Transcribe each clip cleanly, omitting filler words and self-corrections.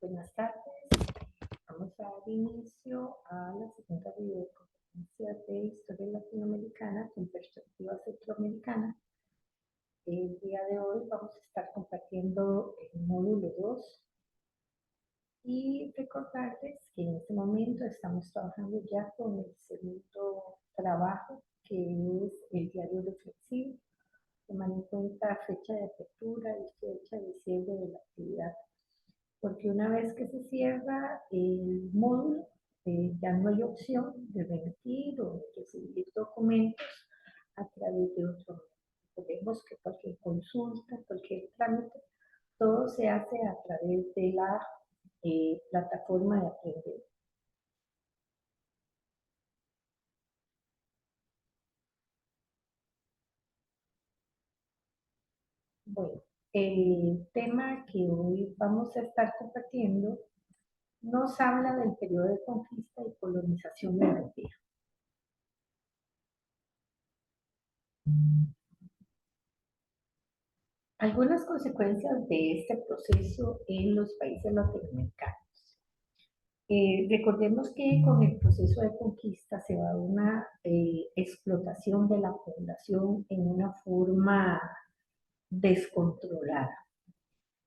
Buenas tardes. Vamos a dar inicio a la segunda videoconferencia de Historia Latinoamericana con perspectiva centroamericana. El día de hoy vamos a estar compartiendo el módulo 2 y recordarles que en este momento estamos trabajando ya con el segundo trabajo, que es el diario reflexivo, tomando en cuenta fecha de apertura y fecha de cierre de la actividad. Porque una vez que se cierra el módulo, ya no hay opción de remitir o de recibir documentos a través de otro medio. Vemos que cualquier consulta, cualquier trámite, todo se hace a través de la plataforma de Aprender. Bueno, el tema que hoy vamos a estar compartiendo nos habla del periodo de conquista y colonización europea. Algunas consecuencias de este proceso en los países latinoamericanos. Recordemos que con el proceso de conquista se va a una explotación de la población en una forma descontrolada.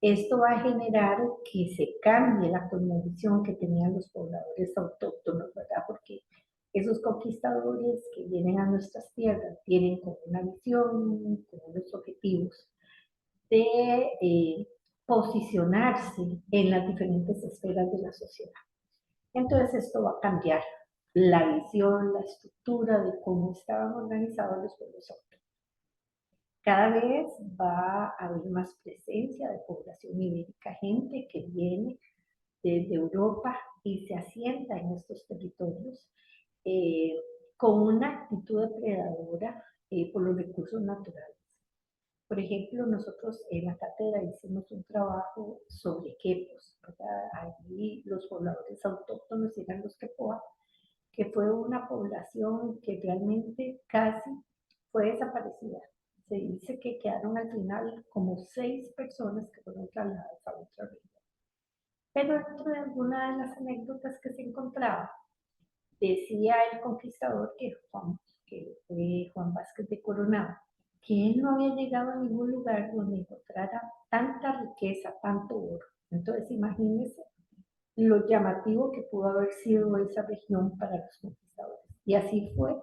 Esto va a generar que se cambie la cosmovisión que tenían los pobladores autóctonos, ¿verdad? Porque esos conquistadores que vienen a nuestras tierras tienen como una visión, como unos objetivos de posicionarse en las diferentes esferas de la sociedad. Entonces esto va a cambiar la visión, la estructura de cómo estaban organizados los pueblos autóctonos. Cada vez va a haber más presencia de población ibérica, gente que viene desde Europa y se asienta en estos territorios con una actitud depredadora por los recursos naturales. Por ejemplo, nosotros en la cátedra hicimos un trabajo sobre quepos, ¿verdad? Allí los pobladores autóctonos eran los quepoa, que fue una población que realmente casi fue desaparecida. Se dice que quedaron al final como 6 personas que fueron trasladadas a otra región. Pero dentro de alguna de las anécdotas que se encontraba, decía el conquistador que fue Juan Vázquez de Coronado, que él no había llegado a ningún lugar donde encontrara tanta riqueza, tanto oro. Entonces, imagínense lo llamativo que pudo haber sido esa región para los conquistadores. Y así fue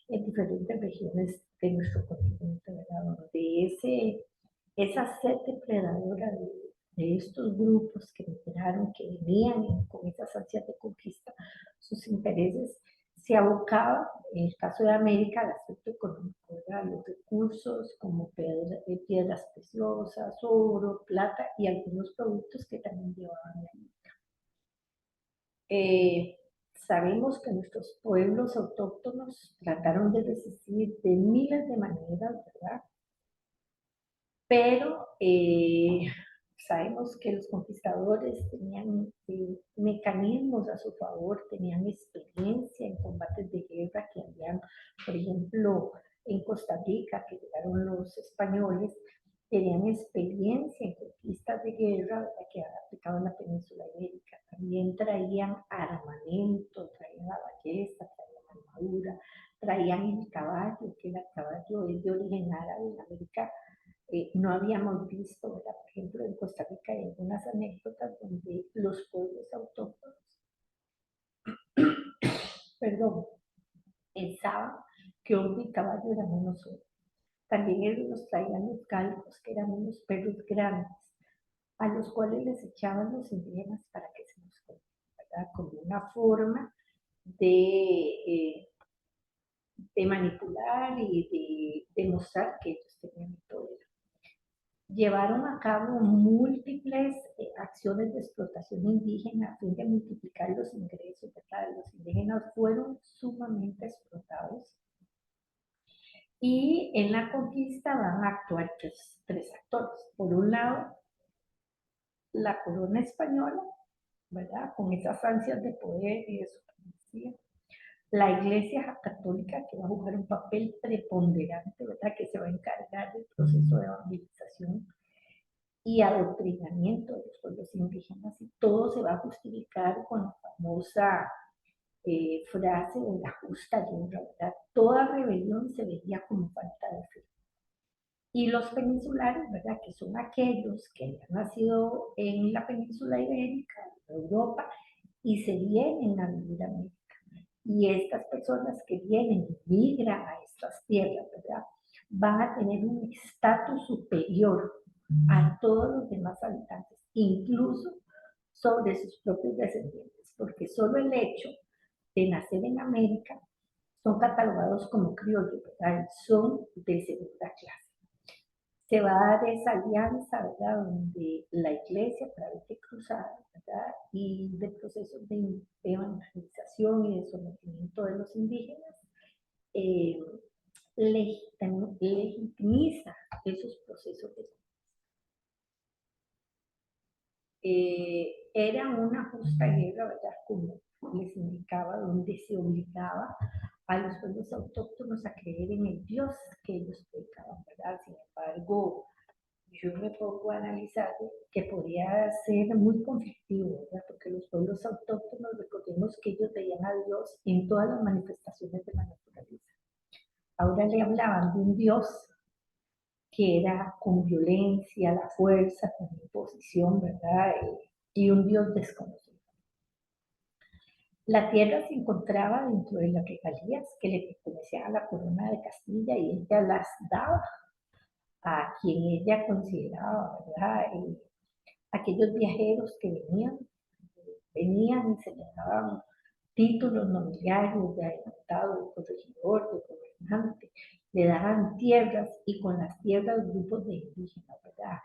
en diferentes regiones de nuestro continente, ¿verdad? Donde esa sed depredadora de estos grupos que enteraron que venían con esas ansias de conquista, sus intereses, se abocaba, en el caso de América, al aspecto económico, ¿verdad? Los recursos como piedras preciosas, oro, plata y algunos productos que también llevaban de América. Sabemos que nuestros pueblos autóctonos trataron de resistir de miles de maneras, ¿verdad? Pero sabemos que los conquistadores tenían mecanismos a su favor, tenían experiencia en combates de guerra que habían, por ejemplo, en Costa Rica, que llegaron los españoles, tenían experiencia en conquistas de guerra, ¿verdad?, que aplicaban en la península ibérica. También traían armamento, traían la ballesta, traían armadura, traían el caballo, que el caballo es de origen árabe en América. No habíamos visto, ¿verdad? Por ejemplo, en Costa Rica hay algunas anécdotas donde los pueblos autóctonos, perdón, pensaban que hombre y caballo eran uno solo. También ellos nos traían los galgos, que eran unos perros grandes, a los cuales les echaban los indígenas para que se los comieran, ¿verdad? Como una forma de manipular y de demostrar que ellos tenían poder. Llevaron a cabo múltiples acciones de explotación indígena a fin de multiplicar los ingresos, ¿verdad? Los indígenas fueron sumamente explotados. Y en la conquista van a actuar tres actores. Por un lado, la corona española, ¿verdad?, con esas ansias de poder y de supremacía. La Iglesia Católica, que va a jugar un papel preponderante, ¿verdad?, que se va a encargar del proceso de evangelización y adoctrinamiento de los pueblos indígenas, y todo se va a justificar con la famosa frase de la justa guerra, ¿verdad? Toda rebelión se veía como falta de fe. Y los peninsulares, ¿verdad?, que son aquellos que han nacido en la península ibérica, en Europa, y se vienen a vivir a América. Y estas personas que vienen y migran a estas tierras, ¿verdad?, van a tener un estatus superior a todos los demás habitantes, incluso sobre sus propios descendientes, porque solo el hecho de nacer en América son catalogados como criollos, ¿verdad?, son de segunda clase. Se va a dar esa alianza, ¿verdad?, donde la Iglesia, a través de cruzadas, ¿verdad?, y de procesos de evangelización y de sometimiento de los indígenas, legitimiza esos procesos de era una justa guerra, ¿verdad?, como les indicaba, donde se obligaba a los pueblos autóctonos a creer en el Dios que ellos predicaban, ¿verdad? Sin embargo, yo me pongo a analizar que podría ser muy conflictivo, ¿verdad?, porque los pueblos autóctonos, recordemos que ellos veían a Dios en todas las manifestaciones de la naturaleza. Ahora le hablaban de un Dios que era con violencia, la fuerza, con imposición, ¿verdad?, y un Dios desconocido. La tierra se encontraba dentro de las regalías que le pertenecían a la corona de Castilla, y ella las daba a quien ella consideraba, ¿verdad?, aquellos viajeros que venían y se les daban títulos nobiliarios de adelantado, de corregidor, de gobernante, le daban tierras, y con las tierras grupos de indígenas, ¿verdad?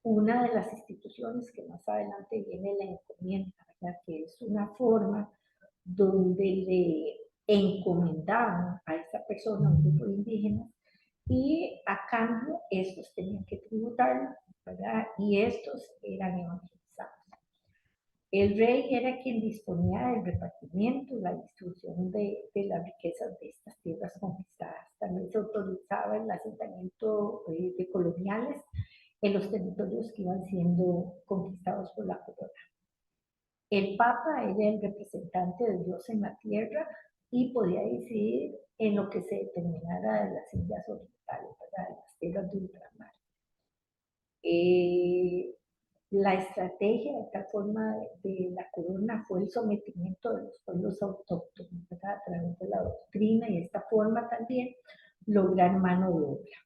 Una de las instituciones que más adelante viene la encomienda, ¿verdad?, que es una forma donde le encomendaban a esa persona, un grupo de indígenas, y a cambio estos tenían que tributar, ¿verdad?, y estos eran evangelizados. El rey era quien disponía del repartimiento y la distribución de las riquezas de estas tierras conquistadas. También se autorizaba el asentamiento de coloniales en los territorios que iban siendo conquistados por la corona. El Papa era el representante de Dios en la tierra y podía decidir en lo que se determinara de las Indias Orientales, ¿verdad?, de las tierras de ultramar. La estrategia de tal forma de la corona fue el sometimiento de los pueblos autóctonos, ¿verdad?, a través de la doctrina, y de esta forma también lograr mano de obra.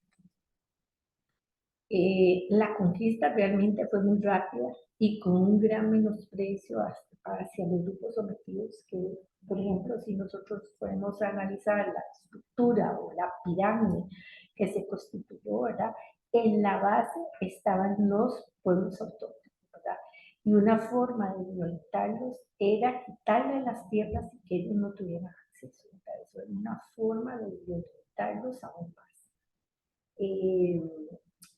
La conquista realmente fue muy rápida y con un gran menosprecio hacia los grupos sometidos, que, por ejemplo, si nosotros podemos analizar la estructura o la pirámide que se constituyó, ¿verdad?, en la base estaban los pueblos autóctonos, ¿verdad? Y una forma de violentarlos era quitarle las tierras y que ellos no tuvieran acceso, ¿verdad? Eso era una forma de violentarlos aún más.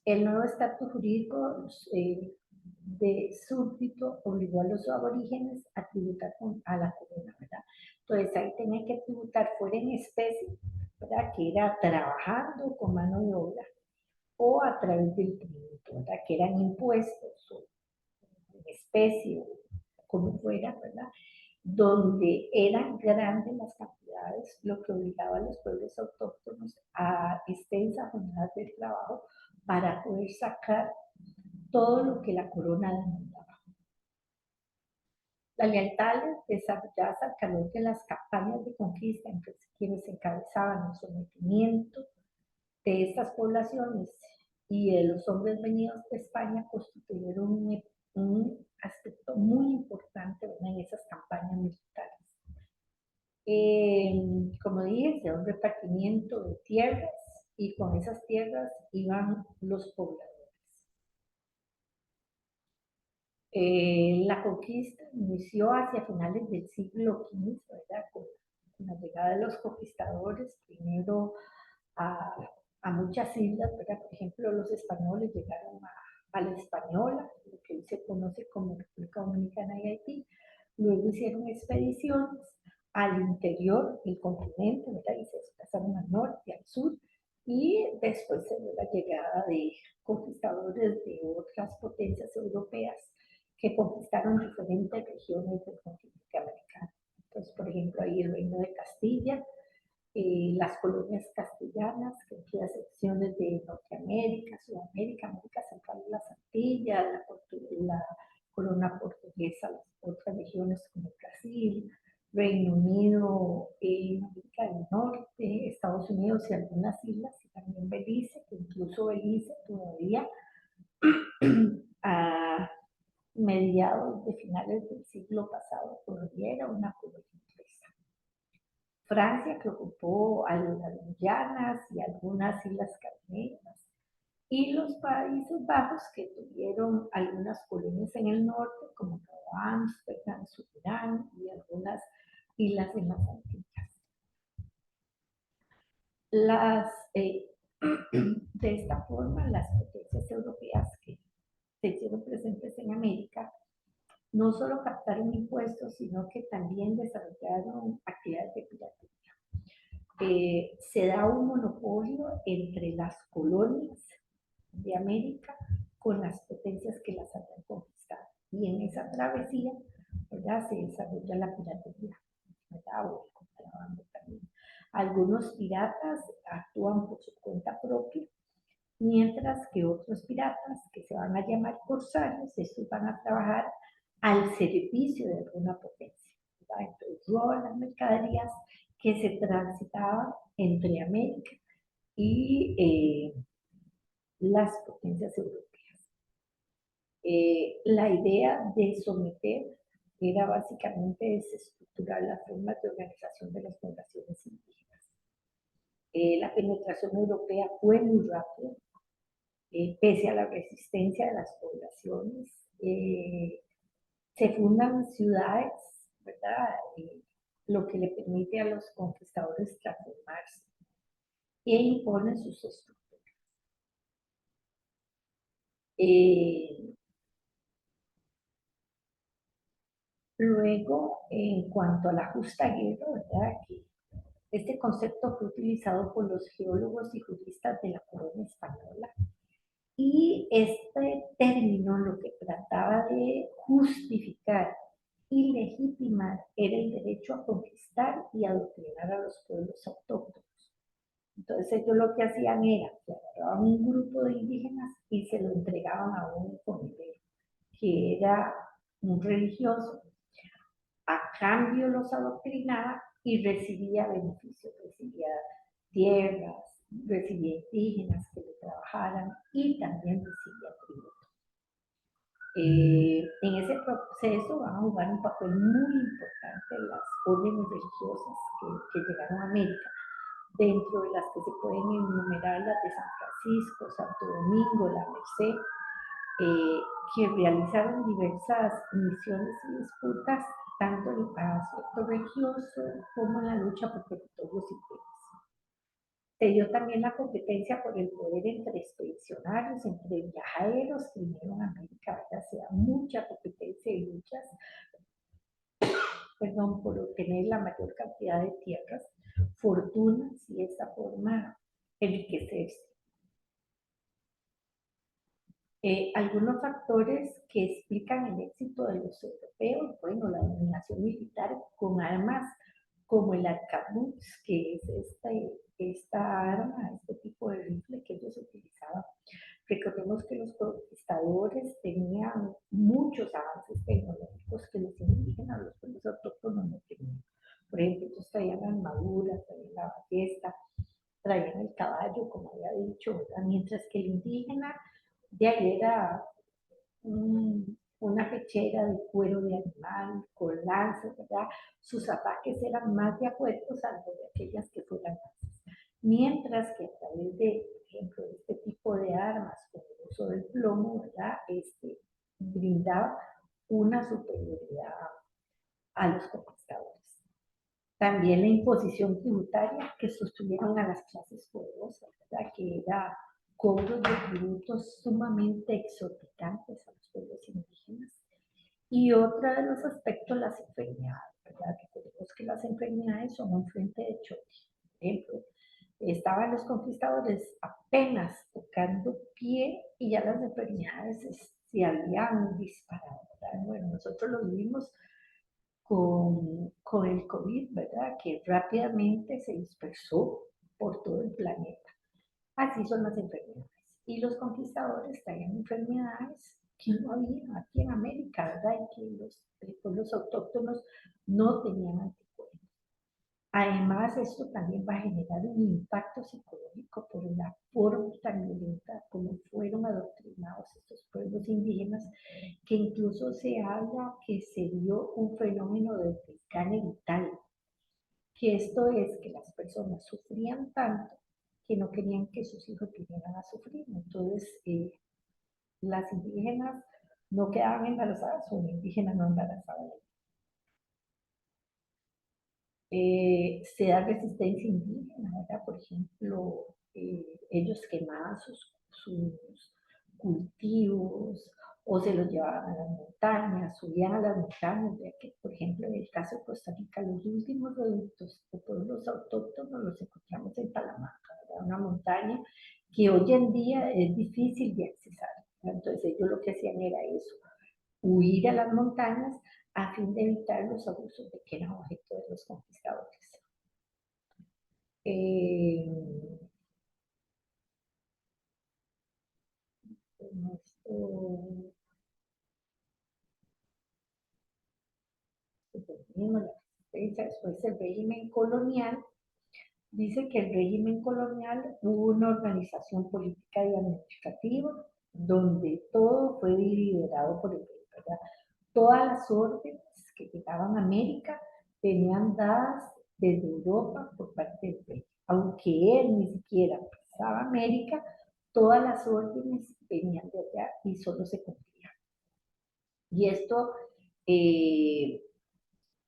El nuevo estatus jurídico de súbdito obligó a los aborígenes a tributar a la corona, ¿verdad? Entonces ahí tenían que tributar fuera en especie, ¿verdad? Que era trabajando con mano de obra, o a través del tributo, ¿verdad? Que eran impuestos o en especie o como fuera, ¿verdad? Donde eran grandes las cantidades, lo que obligaba a los pueblos autóctonos a extensas jornadas de trabajo para poder sacar todo lo que la corona demandaba. Las lealtades desarrolladas al calor de las campañas de conquista, entre quienes encabezaban el sometimiento de estas poblaciones y de los hombres venidos de España, constituyeron un aspecto muy importante en esas campañas militares. Como dije, se da un repartimiento de tierras y con esas tierras iban los pobladores. La conquista inició hacia finales del siglo XV, ¿verdad? Con la llegada de los conquistadores, primero a, a muchas islas, ¿verdad? Por ejemplo, los españoles llegaron a la Española, lo que hoy se conoce como República Dominicana y Haití. Luego hicieron expediciones al interior del continente, ¿verdad? Y se desplazaron al norte, al sur, y después se dio la llegada de conquistadores de otras potencias europeas que conquistaron diferentes regiones del continente americano. Entonces, por ejemplo, ahí el Reino de Castilla, las colonias castellanas, que son las secciones de Norteamérica, Sudamérica, América Central y las Antillas, la corona portuguesa, las otras regiones como Brasil, Reino Unido, América del Norte, Estados Unidos y algunas islas, y también Belice, que incluso Belice todavía a mediados de finales del siglo pasado todavía era una colonia inglesa. Francia, que ocupó a las Guyanas y algunas islas caribeñas, y los Países Bajos, que tuvieron algunas colonias en el norte, como Ámsterdam, Surinam y algunas islas en las Antillas. De esta forma, las potencias europeas que se hicieron presentes en América no solo captaron impuestos, sino que también desarrollaron actividades de piratería. Se da un monopolio entre las colonias de América con las potencias que las habían conquistado. Y en esa travesía, ¿verdad? Se desarrolla la piratería, ¿verdad? O el contrabando también. Algunos piratas actúan por su cuenta propia, mientras que otros piratas, que se van a llamar corsarios, estos van a trabajar al servicio de alguna potencia, ¿verdad? Entonces roban las mercaderías que se transitaban entre América y las potencias europeas. La idea de someter era básicamente desestructurar las formas de organización de las poblaciones indígenas. La penetración europea fue muy rápida, pese a la resistencia de las poblaciones. Se fundan ciudades, ¿verdad? Lo que le permite a los conquistadores transformarse e imponen sus estructuras. Luego, en cuanto a la justa guerra, ¿verdad? Que este concepto fue utilizado por los geólogos y juristas de la corona española, y este término lo que trataba de justificar y legitimar era el derecho a conquistar y adoctrinar a los pueblos autóctonos. Entonces ellos lo que hacían era que agarraban un grupo de indígenas y se lo entregaban a un comité, que era un religioso. A cambio los adoctrinaba y recibía beneficios, recibía tierras, recibía indígenas que le trabajaran y también recibía tributo. En ese proceso van a jugar un papel muy importante las órdenes religiosas que llegaron a América, dentro de las que se pueden enumerar las de San Francisco, Santo Domingo, la Merced, que realizaron diversas misiones y disputas, tanto en el aspecto religioso como en la lucha por territorios y tierras. Se dio también la competencia por el poder entre expedicionarios, entre viajeros que vinieron a América, ¿verdad? Se da mucha competencia y luchas, perdón, por obtener la mayor cantidad de tierras, fortunas y de esta forma enriquecerse. Algunos factores que explican el éxito de los europeos, bueno, la dominación militar con armas como el arcabuz, que es esta arma, este tipo de rifle que ellos utilizaban. Recordemos que los conquistadores tenían muchos avances tecnológicos que los indígenas, los pueblos autóctonos no tenían. Por ejemplo, ellos traían armaduras, traían la ballesta, traían el caballo, como había dicho, ¿verdad? Mientras que el indígena de ahí era una pechera de cuero de animal, con lanzas, ¿verdad? Sus ataques eran más de acuerdo, salvo de aquellas que fueran lanzas. Mientras que a través de, por ejemplo, este tipo de armas, con el uso del plomo, ¿verdad? Brindaba una superioridad a los conquistadores. También la imposición tributaria que sostuvieron a las clases poderosas, ¿verdad? Que era cobro de tributos sumamente exorbitantes a los pueblos indígenas. Y otro de los aspectos, las enfermedades, ¿verdad? Recordemos que las enfermedades son un frente de choque. Por ejemplo, estaban los conquistadores apenas tocando pie y ya las enfermedades se habían disparado, ¿verdad? Bueno, nosotros lo vivimos con el COVID, ¿verdad? Que rápidamente se dispersó por todo el planeta. Así son las enfermedades. Y los conquistadores traían enfermedades que no había aquí en América, ¿verdad? Y que los pueblos autóctonos no tenían anticuerpos. Además, esto también va a generar un impacto psicológico por la forma tan violenta como fueron adoctrinados estos pueblos indígenas, que incluso se habla que se dio un fenómeno de desgane vital, que esto es que las personas sufrían tanto que no querían que sus hijos vinieran a sufrir. Entonces, las indígenas no quedaban embarazadas o un indígena no embarazaba. Se da resistencia indígena, ¿verdad? Por ejemplo, ellos quemaban sus cultivos o se los llevaban a las montañas, subían a las montañas, ya que, por ejemplo, en el caso de Costa Rica, los últimos reductos de pueblos autóctonos los encontramos en Talamanca, ¿verdad? Una montaña que hoy en día es difícil de accesar, ¿verdad? Entonces ellos lo que hacían era eso, huir a las montañas a fin de evitar los abusos de que eran objeto de los conquistadores. Después el régimen colonial, dice que el régimen colonial hubo una organización política y administrativa donde todo fue liderado por el rey, ¿verdad? Todas las órdenes que llegaban a América venían dadas desde Europa por parte del rey. Aunque él ni siquiera pisaba América, todas las órdenes venían de allá y solo se cumplían. Y esto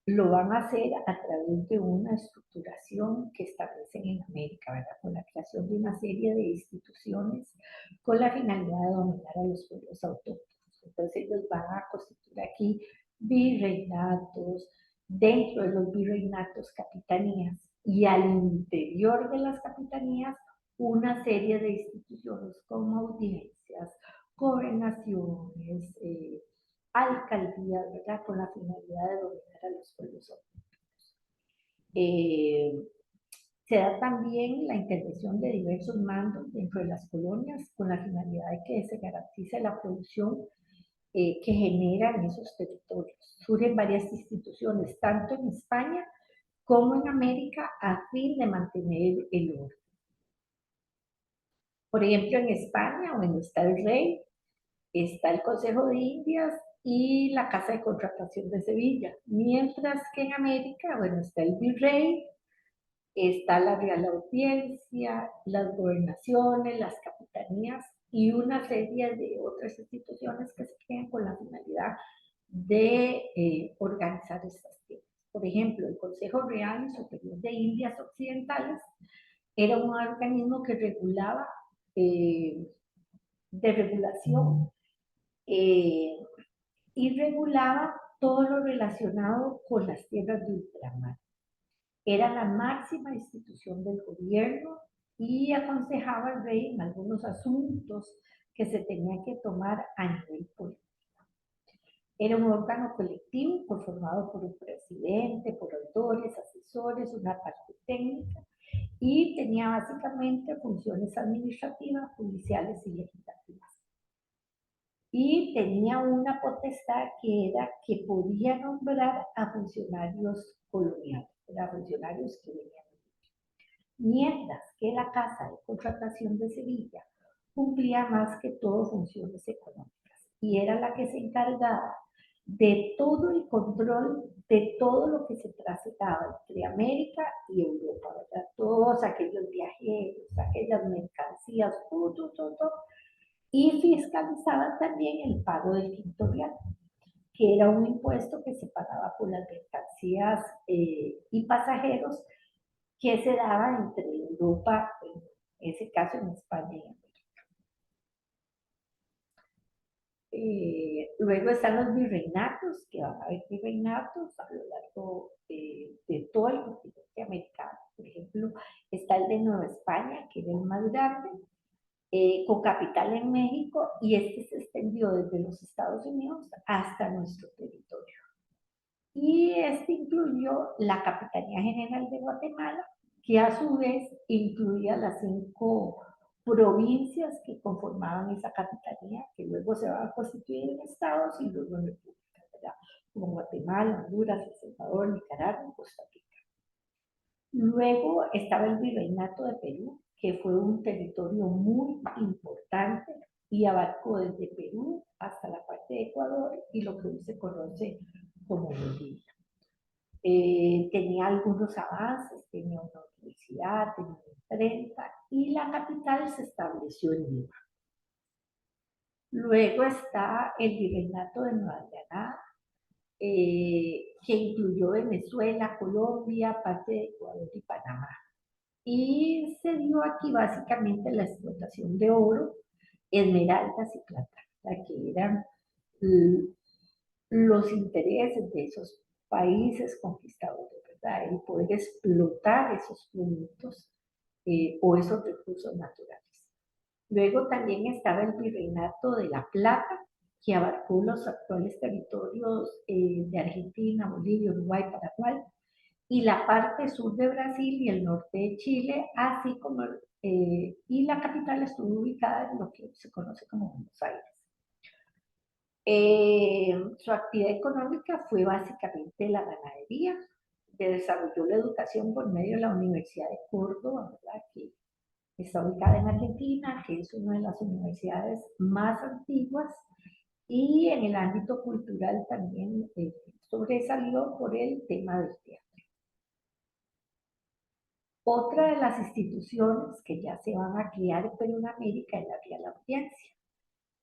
lo van a hacer a través de una estructuración que establecen en América, ¿verdad? Con la creación de una serie de instituciones con la finalidad de dominar a los pueblos autóctonos. Entonces ellos van a constituir aquí virreinatos, dentro de los virreinatos capitanías, y al interior de las capitanías una serie de instituciones como audiencias, gobernaciones, alcaldías, ¿verdad? Con la finalidad de dominar a los pueblos autóctonos. Se da también la intervención de diversos mandos dentro de las colonias con la finalidad de que se garantice la producción que generan esos territorios. Surgen varias instituciones, tanto en España como en América, a fin de mantener el orden. Por ejemplo, en España, bueno, está el rey, está el Consejo de Indias y la Casa de Contratación de Sevilla. Mientras que en América, bueno, está el virrey, está la Real Audiencia, las gobernaciones, las capitanías y una serie de otras instituciones que se crean con la finalidad de organizar estas tierras. Por ejemplo, el Consejo Real y Superior de Indias Occidentales Era un organismo que regulaba, de regulación, eh, y regulaba todo lo relacionado con las tierras de ultramar. Era la máxima institución del gobierno y aconsejaba al rey en algunos asuntos que se tenían que tomar a nivel político. Era un órgano colectivo conformado por un presidente, por autores, asesores, una parte técnica, y tenía básicamente funciones administrativas, judiciales y legislativas. Y tenía una potestad que era que podía nombrar a funcionarios coloniales, a funcionarios que venían. Mientras que la Casa de Contratación de Sevilla cumplía más que todo funciones económicas y era la que se encargaba de todo el control de todo lo que se transitaba entre América y Europa, ¿verdad? Todos aquellos viajeros, aquellas mercancías, todo, y fiscalizaba también el pago del quinto real, que era un impuesto que se pagaba por las mercancías y pasajeros que se daba entre Europa, en ese caso en España y América. Luego están los virreinatos, que van a haber virreinatos a lo largo de todo el continente americano. Por ejemplo, está el de Nueva España, que era el más grande, con capital en México, y este se extendió desde los Estados Unidos hasta nuestro territorio. Y este incluyó la Capitanía General de Guatemala, que a su vez incluía las 5 provincias que conformaban esa capitanía, que luego se van a constituir en estados y luego en repúblicas, ¿verdad? Como Guatemala, Honduras, El Salvador, Nicaragua y Costa Rica. Luego estaba el Virreinato de Perú, que fue un territorio muy importante y abarcó desde Perú hasta la parte de Ecuador y lo que hoy se conoce como Bolivia. Tenía algunos avances, tenía una universidad, tenía una imprenta y la capital se estableció en Lima. Luego está el Virreinato de Nueva Granada, que incluyó Venezuela, Colombia, parte de Ecuador y Panamá. Y se dio aquí básicamente la explotación de oro, esmeraldas y plata, que eran los intereses de esos países conquistadores, ¿verdad? El poder explotar esos productos o esos recursos naturales. Luego también estaba el Virreinato de la Plata, que abarcó los actuales territorios de Argentina, Bolivia, Uruguay, Paraguay, y la parte sur de Brasil y el norte de Chile, así como, y la capital estuvo ubicada en lo que se conoce como Buenos Aires. Su actividad económica fue básicamente la ganadería, desarrolló la educación por medio de la Universidad de Córdoba, ¿verdad? Que está ubicada en Argentina, que es una de las universidades más antiguas, y en el ámbito cultural también sobresalió por el tema del teatro. Otra de las instituciones que ya se van a crear en Perú en América es la Real Audiencia,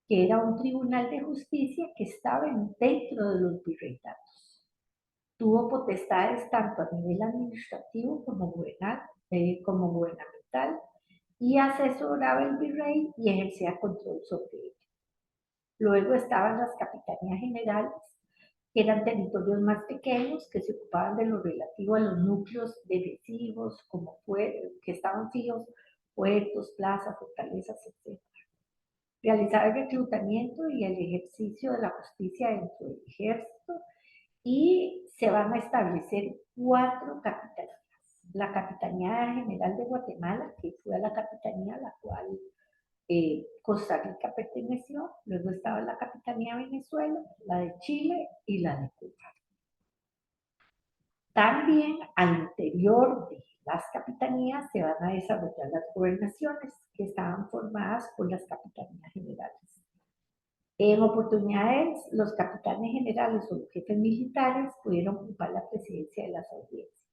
que era un tribunal de justicia que estaba dentro de los virreinatos. Tuvo potestades tanto a nivel administrativo como gubernamental, y asesoraba el virrey y ejercía control sobre él. Luego estaban las capitanías generales, que eran territorios más pequeños que se ocupaban de lo relativo a los núcleos defensivos, como que estaban fijos, puertos, plazas, fortalezas, etc. Realizar el reclutamiento y el ejercicio de la justicia dentro del ejército, y se van a establecer 4 capitanías. La Capitanía General de Guatemala, que fue a la capitanía a la cual Costa Rica perteneció, luego estaba la Capitanía de Venezuela, la de Chile y la de Cuba. También al interior de las capitanías se van a desarrollar las gobernaciones, que estaban formadas por las capitanías generales. En oportunidades, los capitanes generales o los jefes militares pudieron ocupar la presidencia de las audiencias,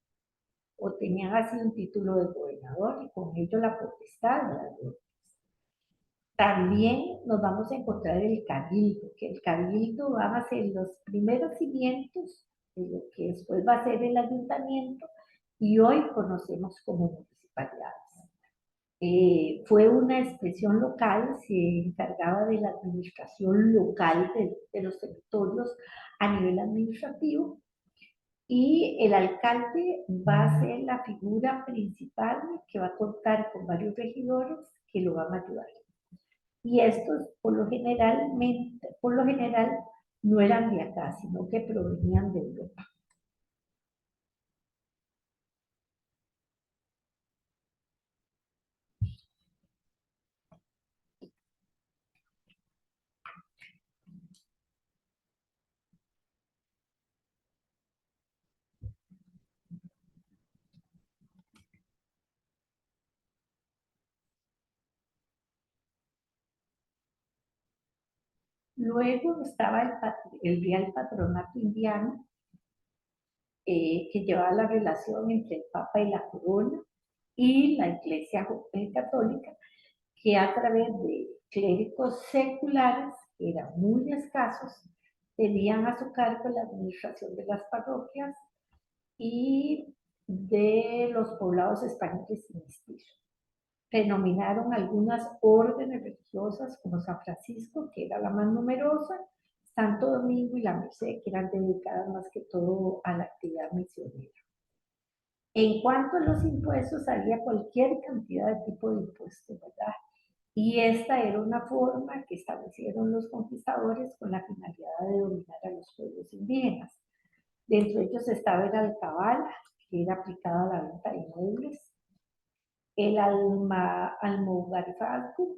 o tenían así un título de gobernador y con ello la potestad de las órdenes. También nos vamos a encontrar el cabildo, que el cabildo va a ser los primeros cimientos de lo que después va a ser el ayuntamiento y hoy conocemos como municipalidades. Fue una expresión local, se encargaba de la administración local de los territorios a nivel administrativo, y el alcalde va a ser la figura principal que va a contar con varios regidores que lo van a ayudar. Y estos, por lo general, no eran de acá, sino que provenían de Europa. Luego estaba el Real Patronato Indiano, que llevaba la relación entre el Papa y la Corona, y la Iglesia Católica, que a través de clérigos seculares, que eran muy escasos, tenían a su cargo la administración de las parroquias y de los poblados españoles y mestizos. Denominaron algunas órdenes religiosas como San Francisco, que era la más numerosa, Santo Domingo y la Merced, que eran dedicadas más que todo a la actividad misionera. En cuanto a los impuestos, había cualquier cantidad de tipo de impuestos, ¿verdad? Y esta era una forma que establecieron los conquistadores con la finalidad de dominar a los pueblos indígenas. Dentro de ellos estaba el alcabala, que era aplicada a la venta de inmuebles, el almogarifalco,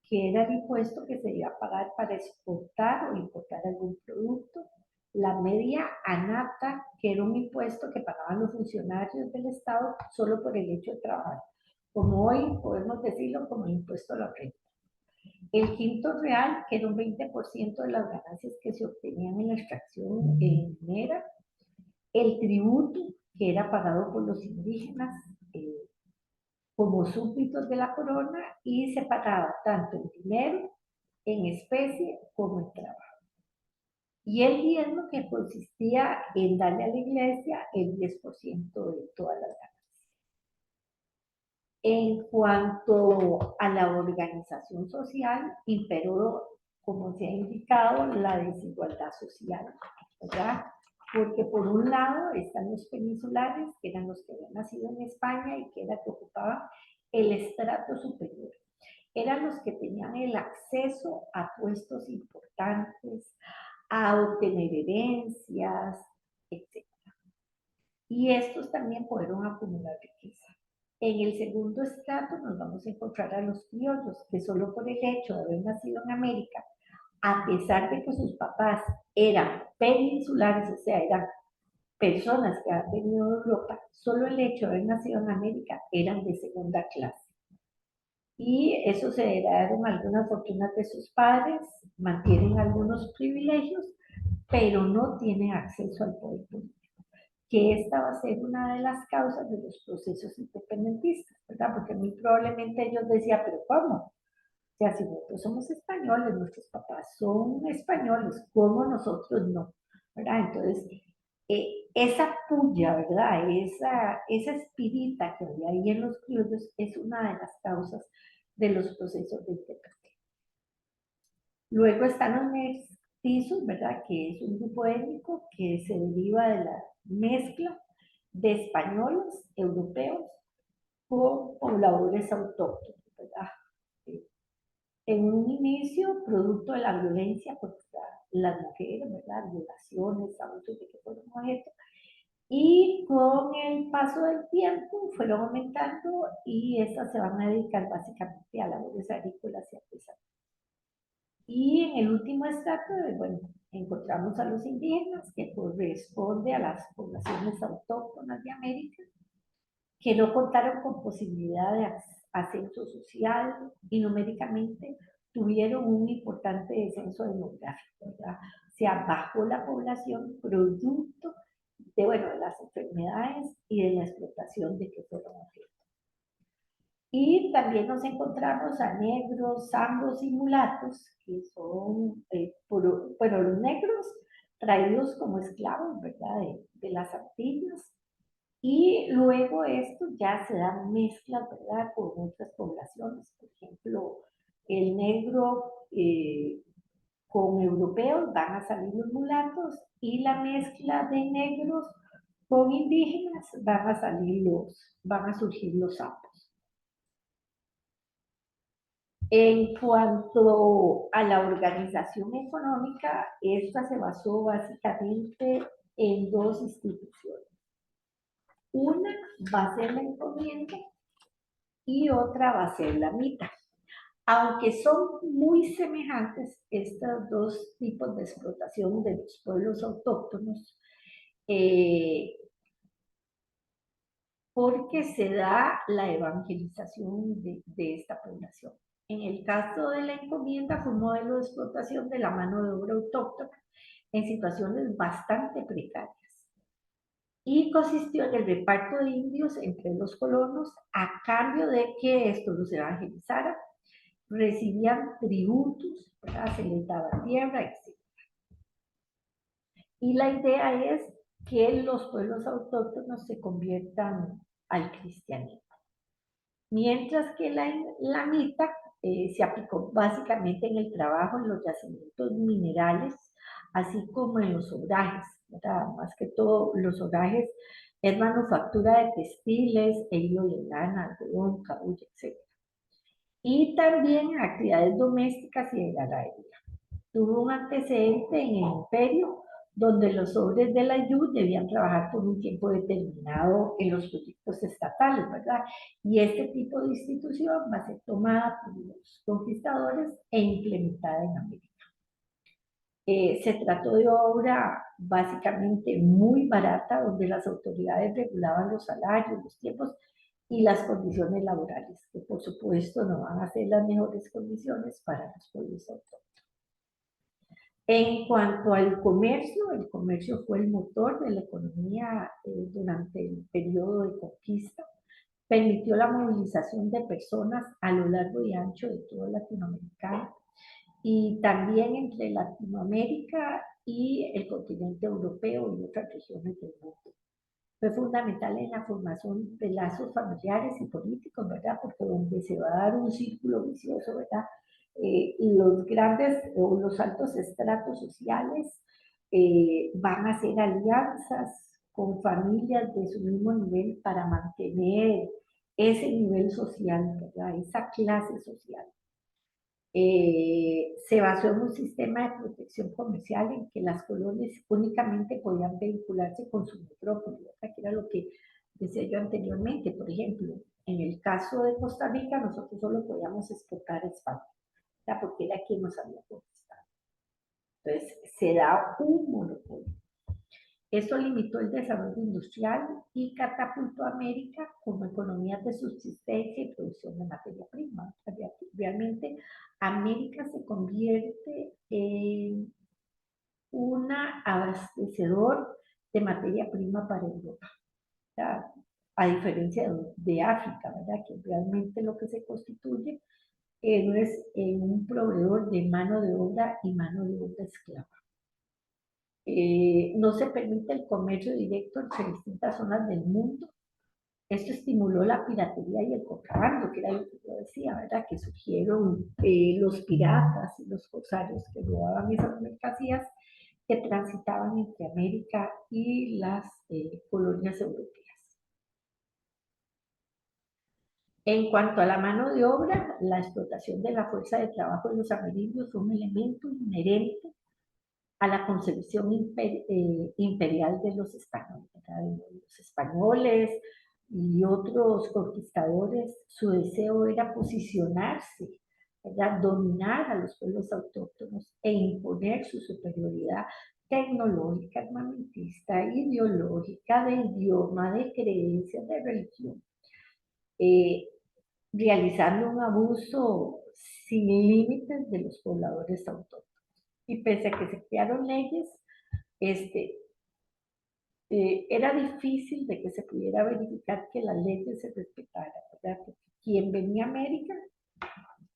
que era el impuesto que se iba a pagar para exportar o importar algún producto, la media anata, que era un impuesto que pagaban los funcionarios del Estado solo por el hecho de trabajar, como hoy podemos decirlo como el impuesto a la renta. El quinto real, que era un 20% de las ganancias que se obtenían en la extracción minera, el tributo, que era pagado por los indígenas como súbditos de la corona, y se pagaba tanto en dinero, en especie, como en trabajo. Y el diezmo, que consistía en darle a la iglesia el 10% de todas las ganancias. En cuanto a la organización social, imperó, como se ha indicado, la desigualdad social, ¿verdad? Porque por un lado están los peninsulares, que eran los que habían nacido en España y que era que ocupaban el estrato superior. Eran los que tenían el acceso a puestos importantes, a obtener herencias, etc. Y estos también pudieron acumular riqueza. En el segundo estrato nos vamos a encontrar a los criollos, que solo por el hecho de haber nacido en América, a pesar de que sus papás eran peninsulares, o sea, eran personas que habían venido de Europa, solo el hecho de haber nacido en América eran de segunda clase. Y eso se heredaron algunas fortunas de sus padres, mantienen algunos privilegios, pero no tienen acceso al poder político, que esta va a ser una de las causas de los procesos independentistas, ¿verdad? Porque muy probablemente ellos decían, pero ¿cómo? O sea, si nosotros somos españoles, nuestros papás son españoles, ¿cómo nosotros no? ¿Verdad? Entonces, esa puya, ¿verdad? Esa espirita que había ahí en los criollos es una de las causas de los procesos de independencia. Luego están los mestizos, ¿verdad? Que es un grupo étnico que se deriva de la mezcla de españoles, europeos, con pobladores autóctonos, ¿verdad? En un inicio, producto de la violencia contra las mujeres, ¿verdad? Violaciones, abusos de que fueron objeto, y con el paso del tiempo fueron aumentando y estas se van a dedicar básicamente a labores agrícolas y artesanas. Y en el último estrato, bueno, encontramos a los indígenas, que corresponde a las poblaciones autóctonas de América, que no contaron con posibilidad de ascenso social y numéricamente tuvieron un importante descenso demográfico, ¿verdad? O sea, bajó la población producto de, bueno, de las enfermedades y de la explotación de que fueron objeto. Y también nos encontramos a negros, zambos y mulatos, que son, bueno, los negros traídos como esclavos, ¿verdad? De las Antillas, Y luego esto ya se da mezclas, ¿verdad?, con otras poblaciones. Por ejemplo, el negro con europeos van a salir los mulatos y la mezcla de negros con indígenas van a surgir los sapos. En cuanto a la organización económica, esta se basó básicamente en dos instituciones. Una va a ser la encomienda y otra va a ser la mita. Aunque son muy semejantes estos dos tipos de explotación de los pueblos autóctonos, porque se da la evangelización de esta población. En el caso de la encomienda fue un modelo de explotación de la mano de obra autóctona en situaciones bastante precarias y consistió en el reparto de indios entre los colonos a cambio de que estos los evangelizaran, recibían tributos, ¿verdad?, se les daba tierra, etc. Y la idea es que los pueblos autóctonos se conviertan al cristianismo. Mientras que la mita se aplicó básicamente en el trabajo en los yacimientos minerales, así como en los obrajes, ¿verdad? Más que todo los obrajes es manufactura de textiles, hilo de lana, algodón, cabuya, etc. Y también actividades domésticas y de ganadería. Tuvo un antecedente en el imperio donde los hombres de la YU debían trabajar por un tiempo determinado en los proyectos estatales, ¿verdad? Y este tipo de institución va a ser tomada por los conquistadores e implementada en América. Se trató de obra básicamente muy barata, donde las autoridades regulaban los salarios, los tiempos y las condiciones laborales, que por supuesto no van a ser las mejores condiciones para los pueblos autónomos. En cuanto al comercio, el comercio fue el motor de la economía durante el periodo de conquista. Permitió la movilización de personas a lo largo y ancho de toda Latinoamérica y también entre Latinoamérica y el continente europeo y otras regiones del mundo. Fue fundamental en la formación de lazos familiares y políticos, ¿verdad? Porque donde se va a dar un círculo vicioso, ¿verdad? Los grandes o los altos estratos sociales van a hacer alianzas con familias de su mismo nivel para mantener ese nivel social, ¿verdad? Esa clase social. Se basó en un sistema de protección comercial en que las colonias únicamente podían vincularse con su metrópoli, que era lo que decía yo anteriormente. Por ejemplo, en el caso de Costa Rica, nosotros solo podíamos exportar a España, porque era quien nos había conquistado. Entonces, se da un monopolio. Esto limitó el desarrollo industrial y catapultó a América como economía de subsistencia y producción de materia prima. Realmente América se convierte en un abastecedor de materia prima para Europa. O sea, a diferencia de África, ¿verdad?, que realmente lo que se constituye no es un proveedor de mano de obra y mano de obra esclava. No se permite el comercio directo entre distintas zonas del mundo. Esto estimuló la piratería y el contrabando, que era lo que yo decía, ¿verdad? Que surgieron los piratas y los corsarios que robaban esas mercancías que transitaban entre América y las colonias europeas. En cuanto a la mano de obra, la explotación de la fuerza de trabajo de los amerindios fue un elemento inherente a la concepción imperial de los españoles. Los españoles y otros conquistadores, su deseo era posicionarse, ¿verdad?, dominar a los pueblos autóctonos e imponer su superioridad tecnológica, armamentista, ideológica, de idioma, de creencias, de religión, realizando un abuso sin límites de los pobladores autóctonos. Y pese a que se crearon leyes, era difícil de que se pudiera verificar que las leyes se respetaran, ¿verdad? Porque quien venía a América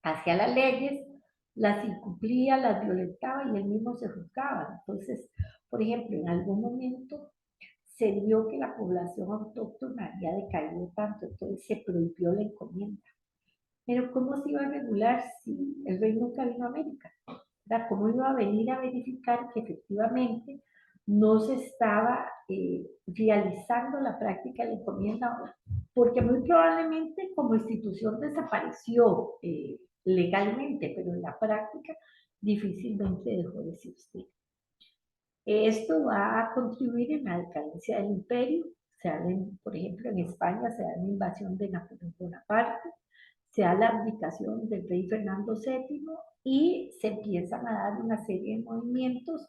hacía las leyes, las incumplía, las violentaba y él mismo se juzgaba. Entonces, por ejemplo, en algún momento se vio que la población autóctona había decaído tanto, entonces se prohibió la encomienda. Pero ¿cómo se iba a regular si el rey nunca vino a América? ¿Verdad? ¿Cómo iba a venir a verificar que efectivamente no se estaba realizando la práctica de la encomienda? Porque muy probablemente como institución desapareció legalmente, pero en la práctica difícilmente dejó de existir. Esto va a contribuir en la decadencia del imperio. Por ejemplo, en España se da la invasión de Napoleón Bonaparte, se da la abdicación del rey Fernando VII y se empiezan a dar una serie de movimientos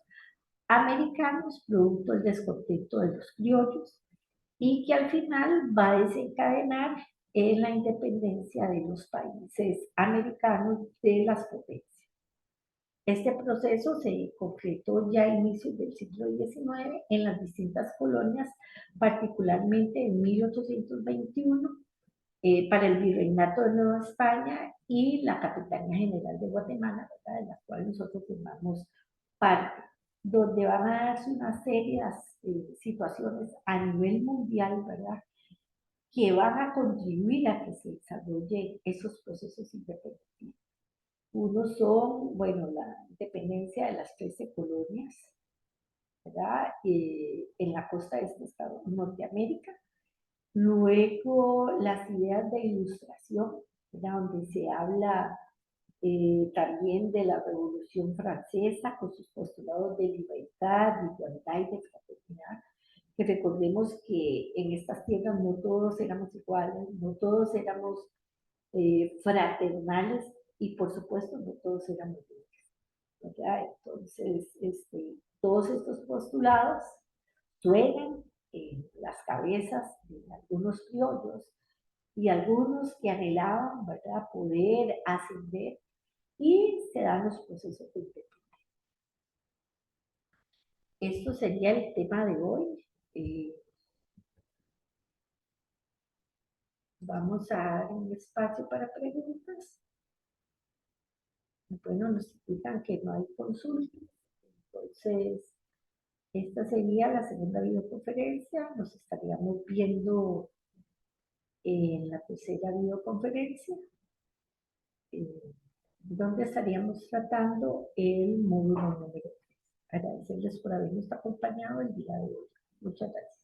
americanos producto del descontento de los criollos y que al final va a desencadenar en la independencia de los países americanos de las potencias. Este proceso se concretó ya a inicios del siglo XIX en las distintas colonias, particularmente en 1821, para el Virreinato de Nueva España y la Capitanía General de Guatemala, ¿verdad?, de la cual nosotros formamos parte, donde van a darse una serie de situaciones a nivel mundial, ¿verdad?, que van a contribuir a que se desarrollen esos procesos independentistas. Uno son, bueno, la independencia de las 13 colonias, ¿verdad?, en la costa este de Estados Norteamérica. Luego, las ideas de ilustración, ¿verdad?, donde se habla también de la Revolución Francesa con sus postulados de libertad, de igualdad y de fraternidad. Que recordemos que en estas tierras no todos éramos iguales, no todos éramos fraternales y por supuesto no todos éramos libres, ¿verdad? Entonces, todos estos postulados suenan en las cabezas de algunos criollos y algunos que anhelaban, ¿verdad?, poder ascender y se dan los procesos de independencia. Esto sería el tema de hoy. Vamos a dar un espacio para preguntas. Bueno, nos indican que no hay consultas. Entonces, esta sería la segunda videoconferencia. Nos estaríamos viendo en la tercera videoconferencia, donde estaríamos tratando el módulo número 3. Agradecerles por habernos acompañado el día de hoy. Muchas gracias.